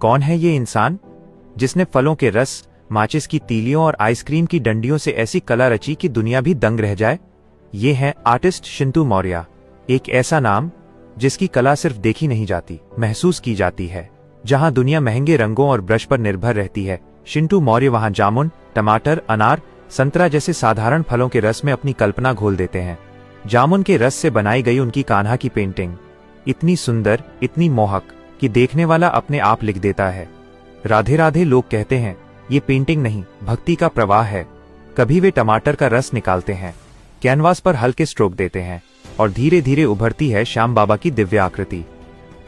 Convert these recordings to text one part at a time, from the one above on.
कौन है ये इंसान जिसने फलों के रस, माचिस की तीलियों और आइसक्रीम की डंडियों से ऐसी कला रची कि दुनिया भी दंग रह जाए? ये है आर्टिस्ट शिंटू मौर्य, एक ऐसा नाम जिसकी कला सिर्फ देखी नहीं जाती, महसूस की जाती है। जहां दुनिया महंगे रंगों और ब्रश पर निर्भर रहती है, शिंटू मौर्य वहां जामुन, टमाटर, अनार, संतरा जैसे साधारण फलों के रस में अपनी कल्पना घोल देते हैं। जामुन के रस से बनाई गई उनकी कान्हा की पेंटिंग इतनी सुंदर, इतनी मोहक कि देखने वाला अपने आप लिख देता है, राधे राधे। लोग कहते हैं ये पेंटिंग नहीं, भक्ति का प्रवाह है। कभी वे टमाटर का रस निकालते हैं, कैनवास पर हल्के स्ट्रोक देते हैं और धीरे धीरे उभरती है श्याम बाबा की दिव्य आकृति।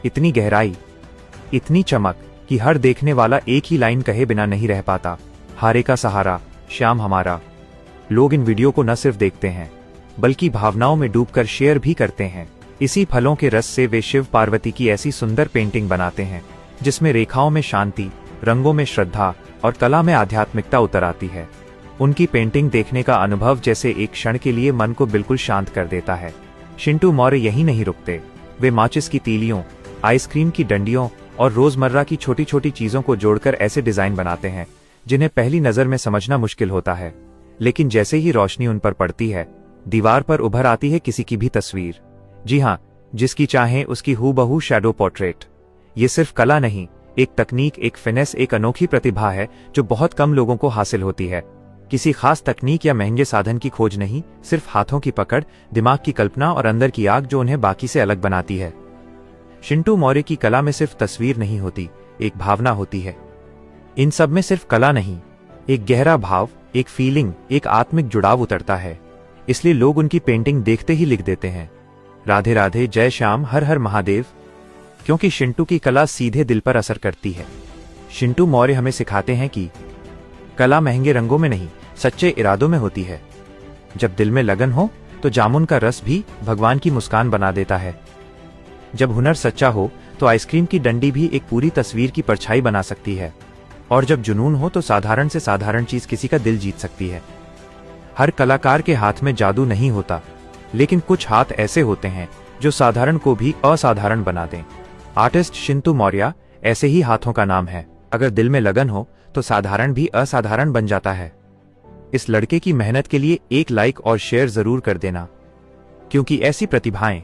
इतनी गहराई, इतनी चमक कि हर देखने वाला एक ही लाइन कहे बिना नहीं रह पाता, हारे का सहारा, श्याम हमारा। लोग इन वीडियो को न सिर्फ देखते हैं बल्कि भावनाओं में डूबकर शेयर भी करते हैं। इसी फलों के रस से वे शिव पार्वती की ऐसी सुंदर पेंटिंग बनाते हैं जिसमें रेखाओं में शांति, रंगों में श्रद्धा और कला में आध्यात्मिकता उतर आती है। उनकी पेंटिंग देखने का अनुभव जैसे एक क्षण के लिए मन को बिल्कुल शांत कर देता है। शिंटू मौर्य यहीं नहीं रुकते, वे माचिस की तीलियों, आइसक्रीम की डंडियों और रोजमर्रा की छोटी छोटी चीजों को जोड़कर ऐसे डिजाइन बनाते हैं जिन्हें पहली नजर में समझना मुश्किल होता है, लेकिन जैसे ही रोशनी उन पर पड़ती है, दीवार पर उभर आती है किसी की भी तस्वीर। जी हाँ, जिसकी चाहे उसकी हूबहू शैडो पोर्ट्रेट। ये सिर्फ कला नहीं, एक तकनीक, एक फिनेस, एक अनोखी प्रतिभा है जो बहुत कम लोगों को हासिल होती है। किसी खास तकनीक या महंगे साधन की खोज नहीं, सिर्फ हाथों की पकड़, दिमाग की कल्पना और अंदर की आग जो उन्हें बाकी से अलग बनाती है। शिंटू मौर्य की कला में सिर्फ तस्वीर नहीं होती, एक भावना होती है। इन सब में सिर्फ कला नहीं, एक गहरा भाव, एक फीलिंग, एक आत्मिक जुड़ाव उतरता है। इसलिए लोग उनकी पेंटिंग देखते ही लिख देते हैं, राधे राधे, जय श्याम, हर हर महादेव। क्योंकि शिंटू की कला सीधे दिल पर असर करती है। शिंटू मौर्य हमें सिखाते हैं कि कला महंगे रंगों में नहीं, सच्चे इरादों में होती है। जब दिल में लगन हो तो जामुन का रस भी भगवान की मुस्कान बना देता है। जब हुनर सच्चा हो तो आइसक्रीम की डंडी भी एक पूरी तस्वीर की परछाई बना सकती है। और जब जुनून हो तो साधारण से साधारण चीज किसी का दिल जीत सकती है। हर कलाकार के हाथ में जादू नहीं होता, लेकिन कुछ हाथ ऐसे होते हैं जो साधारण को भी असाधारण बना दें। आर्टिस्ट शिंटू मौर्य ऐसे ही हाथों का नाम है। अगर दिल में लगन हो तो साधारण भी असाधारण बन जाता है। इस लड़के की मेहनत के लिए एक लाइक और शेयर जरूर कर देना, क्योंकि ऐसी प्रतिभाएं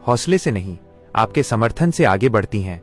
हौसले से नहीं, आपके समर्थन से आगे बढ़ती हैं।